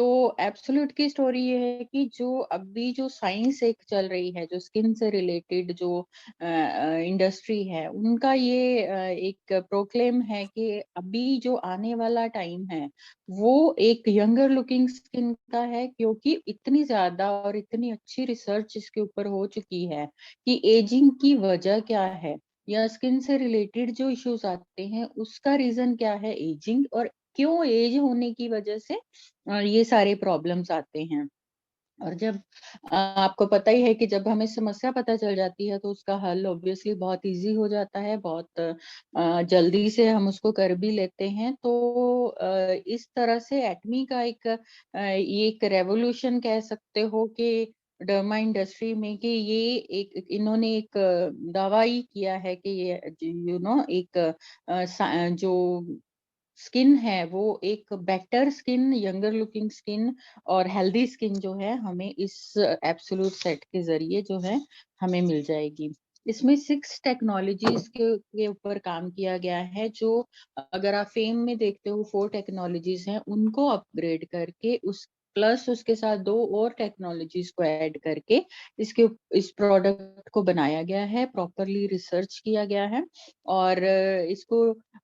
तो एब्सोल्यूट की स्टोरी ये है कि जो अभी जो साइंस एक चल रही है, जो स्किन से रिलेटेड जो इंडस्ट्री है, उनका ये एक प्रोक्लेम है कि अभी जो आने वाला टाइम है, वो एक यंगर लुकिंग स्किन का है, क्योंकि इतनी ज्यादा और इतनी अच्छी रिसर्च इसके ऊपर हो चुकी है कि एजिंग की वजह क्या है, या स्किन से रिलेटेड जो इश्यूज आते हैं उसका रीजन क्या है एजिंग, और क्यों एज होने की वजह से ये सारे प्रॉब्लम्स आते हैं। और जब आपको पता ही है कि जब हमें समस्या पता चल जाती है तो उसका हल ऑब्वियसली बहुत इजी हो जाता है, बहुत जल्दी से हम उसको कर भी लेते हैं। तो इस तरह से एटमी का ये एक रेवोल्यूशन कह सकते हो कि डर्मा इंडस्ट्री में, कि ये एक इन्होंने एक दावा ही किया है कि ये एक जो स्किन है वो एक better skin, younger looking skin और हेल्दी स्किन जो है हमें इस एब्सोल्यूट सेट के जरिए जो है हमें मिल जाएगी। इसमें 6 टेक्नोलॉजीज के ऊपर काम किया गया है, जो अगर आप फेम में देखते हो 4 टेक्नोलॉजीज हैं, उनको अपग्रेड करके उस प्लस उसके साथ 2 और टेक्नोलॉजीज को ऐड करके इसके इस प्रोडक्ट को बनाया गया है, प्रॉपरली रिसर्च किया गया है। और इसको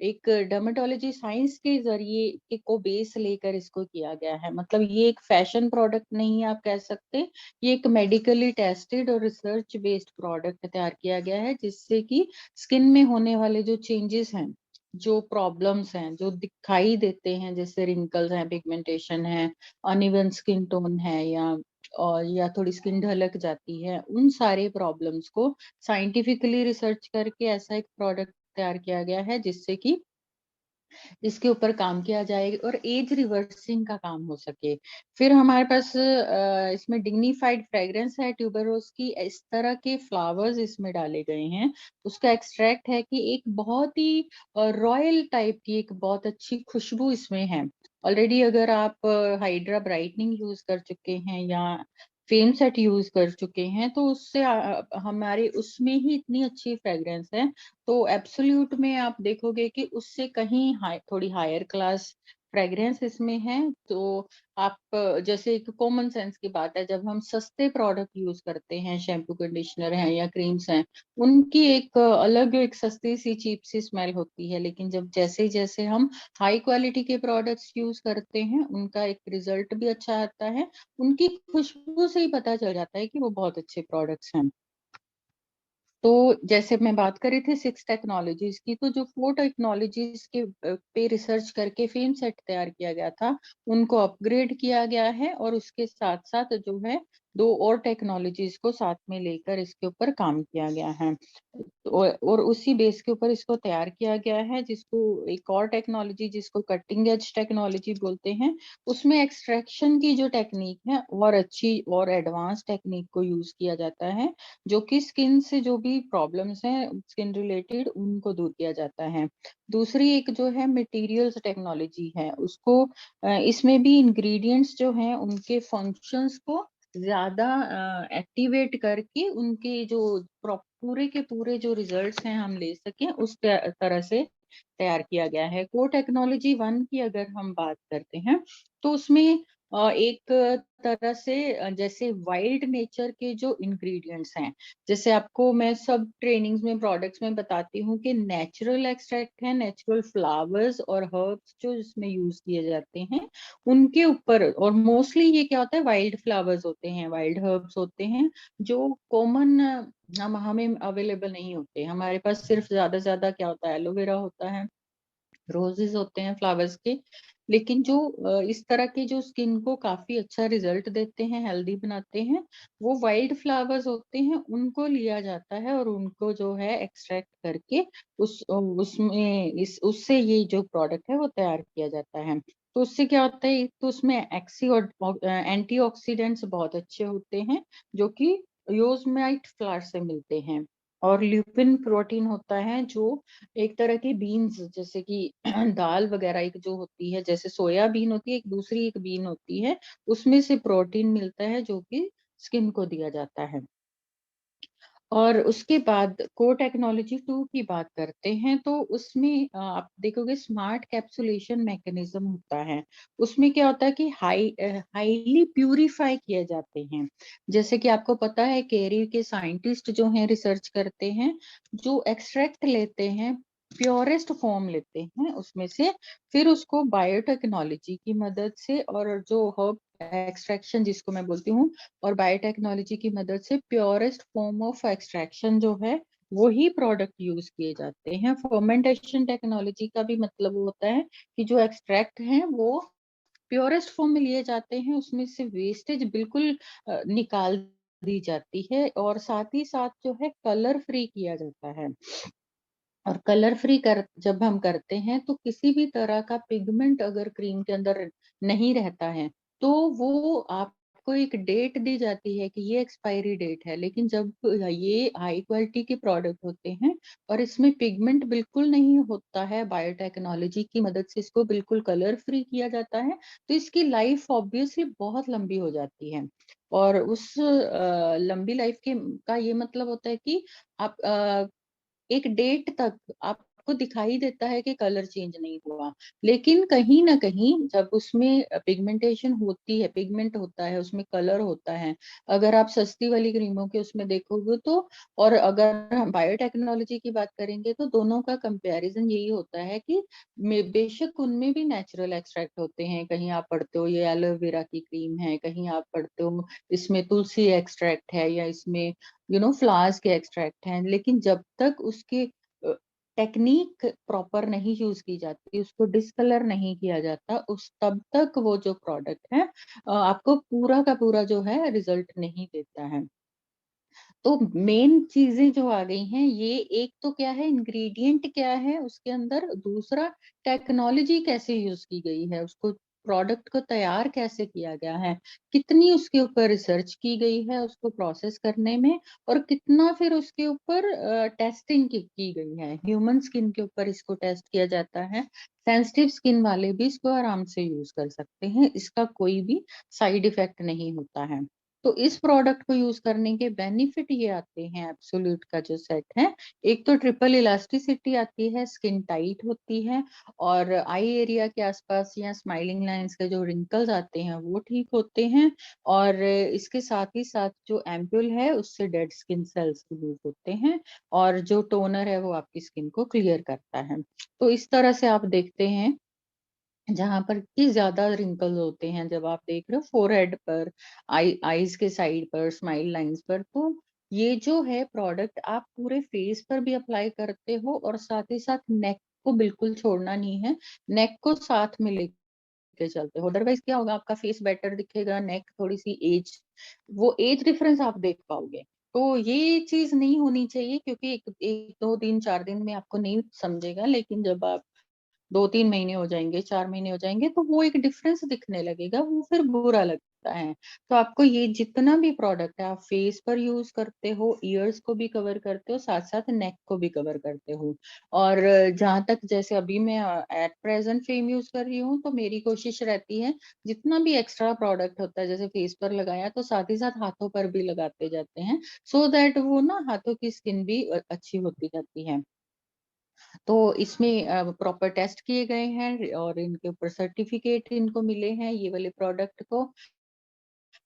एक डर्मेटोलॉजी साइंस के जरिए को बेस लेकर इसको किया गया है। मतलब ये एक फैशन प्रोडक्ट नहीं आप कह सकते, ये एक मेडिकली टेस्टेड और रिसर्च बेस्ड प्रोडक्ट तैयार किया गया है, जिससे कि स्किन में होने वाले जो चेंजेस हैं, जो प्रॉब्लम्स हैं, जो दिखाई देते हैं, जैसे रिंकल्स हैं, पिगमेंटेशन है, अनइवन स्किन टोन है, या थोड़ी स्किन ढलक जाती है, उन सारे प्रॉब्लम्स को साइंटिफिकली रिसर्च करके ऐसा एक प्रोडक्ट तैयार किया गया है, जिससे कि इसके ऊपर काम किया जाए और एज रिवर्सिंग का काम हो सके। फिर हमारे पास इसमें डिग्निफाइड फ्रेग्रेंस है ट्यूबरोज की, इस तरह के फ्लावर्स इसमें डाले गए हैं। उसका एक्सट्रैक्ट है कि एक बहुत ही रॉयल टाइप की एक बहुत अच्छी खुशबू इसमें है। ऑलरेडी अगर आप हाइड्रा ब्राइटनिंग यूज कर चुके हैं या फेम सेट यूज कर चुके हैं, तो उससे हमारे उसमें ही इतनी अच्छी फ्रेग्रेंस है। तो एब्सोल्यूट में आप देखोगे कि उससे कहीं थोड़ी हायर क्लास फ्रेग्रेंस इसमें है। तो आप जैसे एक कॉमन सेंस की बात है, जब हम सस्ते प्रोडक्ट यूज करते हैं, शैम्पू कंडीशनर हैं या क्रीम्स हैं, उनकी एक अलग एक सस्ती सी चीप सी स्मेल होती है, लेकिन जब जैसे जैसे हम हाई क्वालिटी के प्रोडक्ट्स यूज करते हैं, उनका एक रिजल्ट भी अच्छा आता है। उनकी खुशबू से ही पता चल जाता है कि वो बहुत अच्छे प्रोडक्ट्स हैं। तो जैसे मैं बात कर रही थी 6 टेक्नोलॉजीज की, तो जो 4 टेक्नोलॉजीज के पे रिसर्च करके फेम सेट तैयार किया गया था, उनको अपग्रेड किया गया है, और उसके साथ साथ जो है 2 और टेक्नोलॉजीज को साथ में लेकर इसके ऊपर काम किया गया है। और उसी बेस के ऊपर इसको तैयार किया गया है, जिसको एक और टेक्नोलॉजी जिसको कटिंग एज टेक्नोलॉजी बोलते हैं, उसमें एक्सट्रैक्शन की जो टेक्निक है और अच्छी और एडवांस टेक्निक को यूज किया जाता है, जो कि स्किन से जो भी प्रॉब्लम्स हैं स्किन रिलेटेड, उनको दूर किया जाता है। दूसरी एक जो है मटेरियल्स टेक्नोलॉजी है, उसको इसमें भी इंग्रेडिएंट्स जो हैं उनके फंक्शंस को ज्यादा एक्टिवेट करके उनके जो पूरे के पूरे जो रिजल्ट्स हैं हम ले सकें, उस तरह से तैयार किया गया है। को टेक्नोलॉजी 1 की अगर हम बात करते हैं, तो उसमें एक तरह से जैसे वाइल्ड नेचर के जो इंग्रेडिएंट्स हैं, जैसे आपको मैं सब ट्रेनिंग्स में प्रोडक्ट्स में बताती हूँ कि नेचुरल एक्सट्रैक्ट है, नेचुरल फ्लावर्स और हर्ब्स जो इसमें यूज किए जाते हैं, उनके ऊपर। और मोस्टली ये क्या होता है, वाइल्ड फ्लावर्स होते हैं, वाइल्ड हर्ब्स होते हैं, जो कॉमन हम हमें अवेलेबल नहीं होते। हमारे पास सिर्फ ज्यादा से ज्यादा क्या होता है, एलोवेरा होता है, रोजेस होते हैं फ्लावर्स के। लेकिन जो इस तरह के जो स्किन को काफी अच्छा रिजल्ट देते हैं, हेल्दी बनाते हैं, वो वाइल्ड फ्लावर्स होते हैं, उनको लिया जाता है और उनको जो है एक्सट्रैक्ट करके उसमें इस उससे ये जो प्रोडक्ट है वो तैयार किया जाता है। तो उससे क्या होता है, एक तो उसमें एक्सी और एंटीऑक्सीडेंट्स बहुत अच्छे होते हैं, जो कि योजमाइट फ्लावर से मिलते हैं। और ल्यूपिन प्रोटीन होता है, जो एक तरह की बीन्स, जैसे कि दाल वगैरह एक जो होती है, जैसे सोयाबीन होती है, एक दूसरी एक बीन होती है, उसमें से प्रोटीन मिलता है जो कि स्किन को दिया जाता है। और उसके बाद को टेक्नोलॉजी 2 की बात करते हैं, तो उसमें आप देखोगे स्मार्ट कैप्सुलेशन मैकेनिज्म होता है। उसमें क्या होता है कि हाईली प्यूरिफाई किए जाते हैं। जैसे कि आपको पता है केरी के साइंटिस्ट जो हैं रिसर्च करते हैं, जो एक्सट्रैक्ट लेते हैं, प्योरेस्ट फॉर्म लेते हैं उसमें से, फिर उसको बायोटेक्नोलॉजी की मदद से और जो हर्ब एक्सट्रैक्शन जिसको मैं बोलती हूँ, और बायोटेक्नोलॉजी की मदद से प्योरेस्ट फॉर्म ऑफ एक्सट्रैक्शन जो है वो ही प्रोडक्ट यूज किए जाते हैं। फर्मेंटेशन टेक्नोलॉजी का भी मतलब होता है कि जो एक्सट्रैक्ट हैं वो प्योरेस्ट फॉर्म में लिए जाते हैं, उसमें से वेस्टेज बिल्कुल निकाल दी जाती है, और साथ ही साथ जो है कलर फ्री किया जाता है। और कलर फ्री कर जब हम करते हैं तो किसी भी तरह का पिगमेंट अगर क्रीम के अंदर नहीं रहता है, तो वो आपको एक डेट दी जाती है कि ये एक्सपायरी डेट है। लेकिन जब ये हाई क्वालिटी के प्रोडक्ट होते हैं और इसमें पिगमेंट बिल्कुल नहीं होता है, बायोटेक्नोलॉजी की मदद से इसको बिल्कुल कलर फ्री किया जाता है, तो इसकी लाइफ ऑब्वियसली बहुत लंबी हो जाती है। और उस लंबी लाइफ के का ये मतलब होता है कि आप एक डेट तक आपको दिखाई देता है कि कलर चेंज नहीं हुआ। लेकिन कहीं ना कहीं जब उसमें पिगमेंटेशन होती है, पिगमेंट होता है, उसमें कलर होता है, अगर आप सस्ती वाली क्रीमों के उसमें देखोगे तो, और अगर हम बायोटेक्नोलॉजी की बात करेंगे तो दोनों का कंपैरिजन यही होता है कि बेशक उनमें भी नेचुरल एक्सट्रैक्ट होते हैं। कहीं आप पढ़ते हो ये एलोवेरा की क्रीम है, कहीं आप पढ़ते हो इसमें तुलसी एक्सट्रैक्ट है, या इसमें फ्लावर्स के एक्सट्रैक्ट हैं, लेकिन जब तक उसके टेक्निक प्रॉपर नहीं यूज की जाती, उसको डिसकलर नहीं किया जाता, उस तब तक वो जो प्रोडक्ट है आपको पूरा का पूरा जो है रिजल्ट नहीं देता है। तो मेन चीजें जो आ गई हैं, ये एक तो क्या है, इंग्रेडिएंट क्या है उसके अंदर, दूसरा टेक्नोलॉजी कैसे यूज की गई है, उसको प्रोडक्ट को तैयार कैसे किया गया है, कितनी उसके ऊपर रिसर्च की गई है उसको प्रोसेस करने में, और कितना फिर उसके ऊपर टेस्टिंग की गई है। ह्यूमन स्किन के ऊपर इसको टेस्ट किया जाता है। सेंसिटिव स्किन वाले भी इसको आराम से यूज कर सकते हैं, इसका कोई भी साइड इफेक्ट नहीं होता है। तो इस प्रोडक्ट को यूज करने के बेनिफिट ये आते हैं एब्सोल्यूट का जो सेट है। एक तो ट्रिपल इलास्टिसिटी आती है, स्किन टाइट होती है, और आई एरिया के आसपास या स्माइलिंग लाइंस के जो रिंकल्स आते हैं वो ठीक होते हैं। और इसके साथ ही साथ जो एम्प्यूल है उससे डेड स्किन सेल्स रिमूव होते हैं, और जो टोनर है वो आपकी स्किन को क्लियर करता है। तो इस तरह से आप देखते हैं जहां पर कि ज्यादा रिंकल्स होते हैं, जब आप देख रहे हो फोरहेड पर, आईज के साइड पर, स्माइल लाइंस पर, तो ये जो है प्रोडक्ट आप पूरे फेस पर भी अप्लाई करते हो, और साथ ही साथ नेक को बिल्कुल छोड़ना नहीं है, नेक को साथ में लेके चलते हो। अदरवाइज क्या होगा, आपका फेस बेटर दिखेगा, नेक थोड़ी सी एज, वो एज डिफरेंस आप देख पाओगे। तो ये चीज नहीं होनी चाहिए, क्योंकि एक दो दिन 4 दिन में आपको नहीं समझेगा, लेकिन जब आप 2-3 महीने हो जाएंगे, 4 महीने हो जाएंगे, तो वो एक डिफरेंस दिखने लगेगा, वो फिर बुरा लगता है। तो आपको ये जितना भी प्रोडक्ट है, आप फेस पर यूज करते हो, ईयर्स को भी कवर करते हो, साथ साथ नेक को भी कवर करते हो। और जहां तक जैसे अभी मैं एट प्रेजेंट फेम यूज कर रही हूँ, तो मेरी कोशिश रहती है जितना भी एक्स्ट्रा प्रोडक्ट होता है, जैसे फेस पर लगाया तो साथ ही साथ हाथों पर भी लगाते जाते हैं, सो दैट वो ना हाथों की स्किन भी अच्छी होती जाती है। तो इसमें प्रॉपर टेस्ट किए गए हैं, और इनके ऊपर सर्टिफिकेट इनको मिले हैं ये वाले प्रोडक्ट को।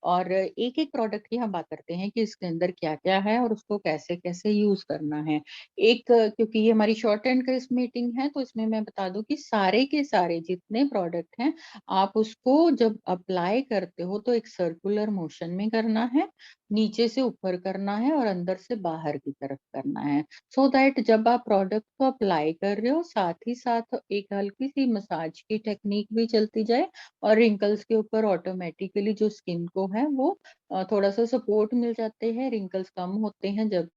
और एक एक प्रोडक्ट की हम बात करते हैं कि इसके अंदर क्या क्या है और उसको कैसे कैसे यूज करना है। क्योंकि ये हमारी शॉर्ट एंड क्रिस्प मीटिंग है, तो इसमें मैं बता दूं कि सारे के सारे जितने प्रोडक्ट हैं, आप उसको जब अप्लाई करते हो तो एक सर्कुलर मोशन में करना है, नीचे से ऊपर करना है और अंदर से बाहर की तरफ करना है, सो दैट जब आप प्रोडक्ट को अप्लाई कर रहे हो, साथ ही साथ एक हल्की सी मसाज की टेक्निक भी चलती जाए, और रिंकल्स के ऊपर ऑटोमेटिकली जो स्किन को है वो थोड़ा सा सपोर्ट मिल जाते हैं, रिंकल्स कम होते हैं जब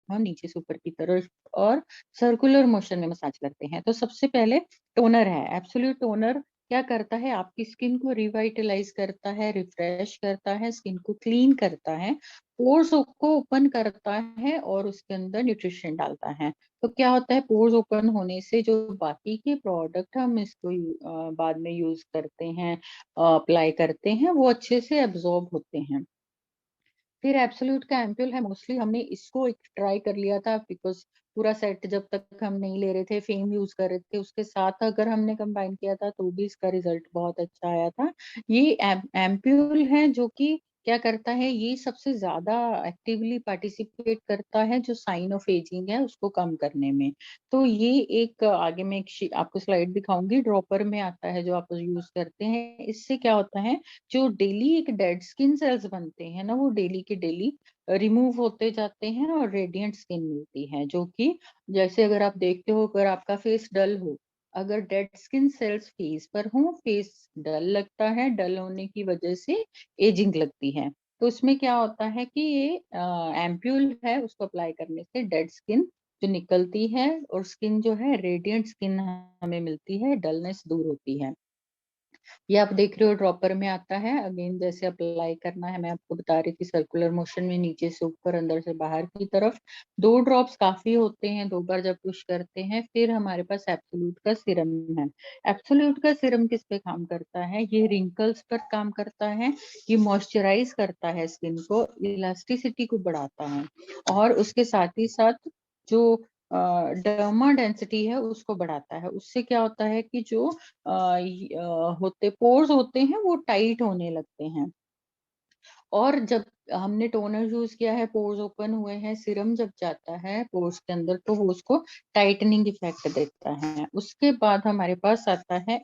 हम नीचे से ऊपर की तरफ और सर्कुलर मोशन में मसाज करते हैं। तो सबसे पहले टोनर है, एब्सोल्यूट टोनर क्या करता है, आपकी स्किन को रिवाइटलाइज करता है, रिफ्रेश करता है, स्किन को क्लीन करता है, पोर्स को ओपन करता है, और उसके अंदर न्यूट्रिशन डालता है। तो क्या होता है, पोर्स ओपन होने से जो बाकी के प्रोडक्ट हम इसको बाद में यूज करते हैं, अप्लाई करते हैं, वो अच्छे से एब्जॉर्ब होते हैं। फिर एब्सोल्यूट का एम्पूल है, मोस्टली हमने इसको एक ट्राई कर लिया था, बिकॉज़ पूरा सेट जब तक हम नहीं ले रहे थे, फेम यूज़ कर रहे थे, उसके साथ अगर हमने कंबाइन किया था तो भी इसका रिजल्ट बहुत अच्छा आया था। ये एम्पूल है जो कि क्या करता है, ये सबसे ज़्यादा एक्टिवली पार्टिसिपेट करता है जो साइन ऑफ एजिंग है उसको कम करने में। तो ये एक आगे मैं एक आपको स्लाइड दिखाऊँगी, ड्रॉपर में आता है जो आप यूज़ करते हैं। इससे क्या होता है, जो डेली एक डेड स्किन सेल्स बनते हैं ना, वो डेली के डेली रिमूव होते जाते हैं और रेडिएंट स्किन मिलती है, जो कि जैसे अगर आप देखते हो, अगर आपका फेस डल हो, अगर डेड स्किन सेल्स फेस पर हो, फेस डल लगता है, डल होने की वजह से एजिंग लगती है। तो उसमें क्या होता है कि ये एम्प्यूल है, उसको अप्लाई करने से डेड स्किन जो निकलती है और स्किन जो है रेडिएंट स्किन हमें मिलती है, डलनेस दूर होती है। ये आप देख रहे हो ड्रॉपर में आता है, अगेन जैसे अप्लाई करना है, मैं आपको बता रही थी सर्कुलर मोशन में, नीचे से ऊपर, अंदर से बाहर की तरफ। 2 ड्रॉप्स काफी होते हैं, 2 बार जब पुश करते हैं। फिर हमारे पास एब्सोल्यूट का सीरम है। एब्सोल्यूट का सीरम किस पे काम करता है, ये रिंकल्स पर काम करता है, ये मॉइस्चराइज करता है स्किन को, इलास्टिसिटी को बढ़ाता है, और उसके साथ ही साथ जो डर्मा डेंसिटी है उसको बढ़ाता है। उससे क्या होता है कि जो होते पोर्स होते हैं वो टाइट होने लगते हैं। और जब हमने टोनर यूज किया है, पोर्स ओपन हुए हैं, सीरम जब जाता है पोर्स के अंदर तो वो उसको टाइटनिंग इफेक्ट देता है। उसके बाद हमारे पास आता है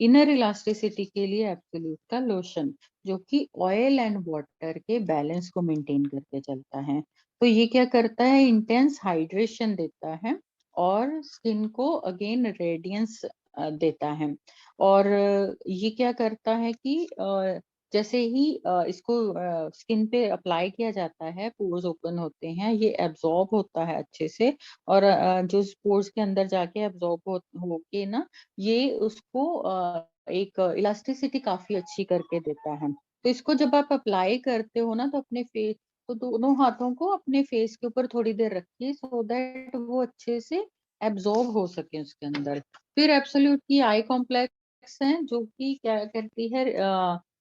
इनर इलास्टिसिटी के लिए एब्सोल्यूट का लोशन, जो कि ऑयल एंड वाटर के बैलेंस को मेंटेन करके चलता है। तो ये क्या करता है, इंटेंस हाइड्रेशन देता है और स्किन को अगेन रेडियंस देता है। और ये क्या करता है कि जैसे ही इसको स्किन पे अप्लाई किया जाता है, पोर्स ओपन होते हैं, ये एब्जॉर्ब होता है अच्छे से, और जो पोर्स के अंदर जाके एब्जॉर्ब होके ना, ये उसको एक इलास्टिसिटी काफी अच्छी करके देता है। तो इसको जब आप अप्लाई करते हो ना, तो अपने फेस, तो दोनों हाथों को अपने फेस के ऊपर थोड़ी देर रखिए, सो दैट वो अच्छे से एब्जॉर्ब हो सके उसके अंदर। फिर एब्सोल्यूट की आई कॉम्प्लेक्स है, जो कि क्या करती है,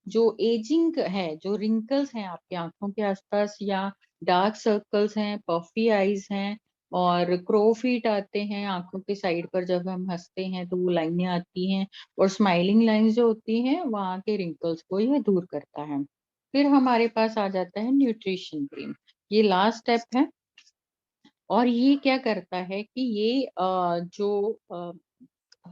जो एजिंग है, जो रिंकल्स हैं आपकी आंखों के आसपास, या डार्क सर्कल्स हैं, पफी आईज हैं, और क्रो फीट आते हैं आंखों के साइड पर, जब हम हंसते हैं तो वो लाइनें आती हैं, और स्माइलिंग लाइंस जो होती हैं, वहाँ के रिंकल्स को ये दूर करता है। फिर हमारे पास आ जाता है न्यूट्रिशन क्रीम, ये लास्ट स्टेप है। और ये क्या करता है कि ये जो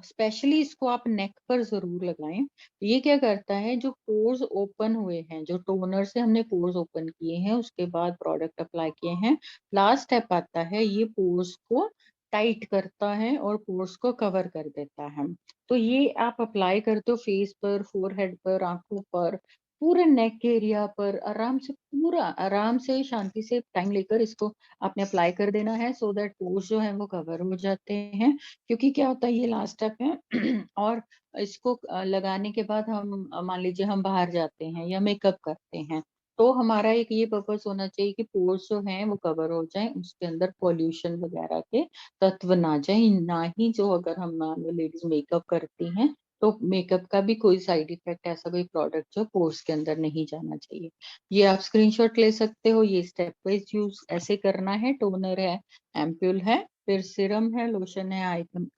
स्पेशली इसको आप नेक पर जरूर लगाएं। ये क्या करता है, जो पोर्स ओपन हुए हैं, जो टोनर से हमने पोर्स ओपन किए हैं, उसके बाद प्रोडक्ट अप्लाई किए हैं, लास्ट स्टेप आता है, ये पोर्स को टाइट करता है और पोर्स को कवर कर देता है। तो ये आप अप्लाई करते हो फेस पर, फोरहेड पर, आंखों पर, पूरे नेक एरिया पर, आराम से, पूरा आराम से शांति से टाइम लेकर इसको आपने अप्लाई कर देना है, सो दैट पोर्स जो है वो कवर हो जाते हैं। क्योंकि क्या होता है, ये लास्ट स्टेप है और इसको लगाने के बाद हम मान लीजिए हम बाहर जाते हैं या मेकअप करते हैं, तो हमारा एक ये पर्पस होना चाहिए कि पोर्स जो हैं वो कवर हो जाएं, उसके अंदर पॉल्यूशन वगैरह के तत्व ना जाए, ना ही जो, अगर हम मान लो लेडीज मेकअप करती हैं, तो मेकअप का भी कोई साइड इफेक्ट, ऐसा कोई प्रोडक्ट जो पोर्स के अंदर नहीं जाना चाहिए। ये आप स्क्रीनशॉट ले सकते हो, ये स्टेप वाइज यूज ऐसे करना है। टोनर है, एम्प्यूल है, फिर सीरम है, लोशन है,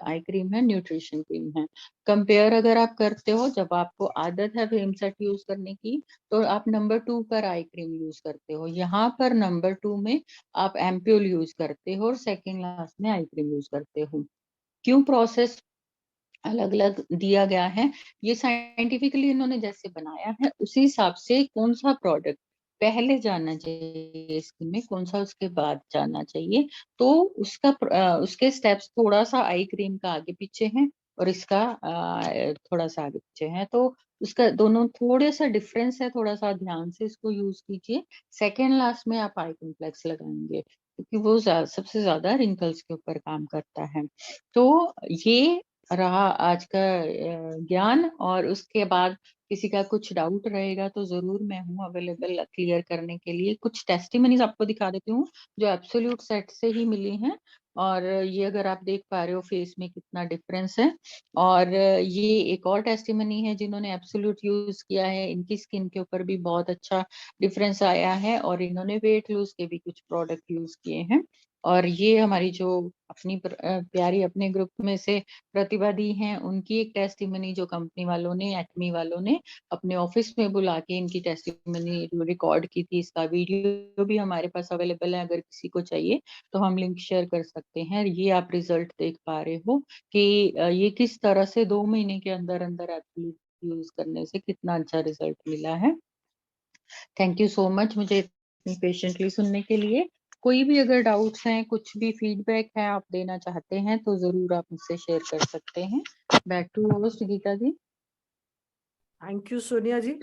आई क्रीम है, न्यूट्रिशन क्रीम है। कंपेयर अगर आप करते हो, जब आपको आदत है फेम सेट यूज करने की, तो आप नंबर 2 पर आई क्रीम यूज करते हो, यहाँ पर नंबर 2 में आप एम्प्यूल यूज करते हो, और सेकेंड लास्ट में आई क्रीम यूज करते हो। क्यों प्रोसेस अलग अलग दिया गया है, ये साइंटिफिकली इन्होंने जैसे बनाया है, उसी हिसाब से कौन सा प्रोडक्ट पहले जाना चाहिए स्किन में, कौन सा उसके बाद जाना चाहिए, तो उसका उसके स्टेप्स थोड़ा सा आई क्रीम का आगे पीछे है, और इसका थोड़ा सा आगे पीछे है, तो उसका दोनों थोड़ा सा डिफरेंस है, थोड़ा सा ध्यान से इसको यूज कीजिए। सेकेंड लास्ट में आप आई कॉम्प्लेक्स लगाएंगे, क्योंकि वो सबसे ज्यादा रिंकल्स के ऊपर काम करता है। तो ये रहा आज का ज्ञान, और उसके बाद किसी का कुछ डाउट रहेगा तो जरूर मैं हूँ अवेलेबल क्लियर करने के लिए। कुछ टेस्टिमनीज आपको दिखा देती हूँ जो एब्सोल्यूट सेट से ही मिली हैं। और ये अगर आप देख पा रहे हो फेस में कितना डिफरेंस है। और ये एक और टेस्टिमनी है जिन्होंने एब्सोल्यूट यूज किया है, इनकी स्किन के ऊपर भी बहुत अच्छा डिफरेंस आया है, और इन्होंने वेट लूज के भी कुछ प्रोडक्ट यूज किए हैं। और ये हमारी जो अपनी प्यारी अपने ग्रुप में से प्रतिभा दी हैं, उनकी एक टेस्टिमनी जो कंपनी वालों ने, एक्मी वालों ने अपने ऑफिस में बुला के इनकी टेस्टिमनी रिकॉर्ड की थी। इसका वीडियो भी हमारे पास अवेलेबल है, अगर किसी को चाहिए तो हम लिंक शेयर कर सकते हैं। ये आप रिजल्ट देख पा रहे हो कि ये किस तरह से 2 महीने के अंदर अंदर एब्सोल्यूट यूज करने से कितना अच्छा रिजल्ट मिला है। थैंक यू सो मच मुझे इतनी पेशेंटली सुनने के लिए। कोई भी अगर डाउट्स हैं, कुछ भी फीडबैक है आप देना चाहते हैं तो जरूर आप मुझसे शेयर कर सकते हैं। Back to host Geeta ji. Thank you Sonia ji.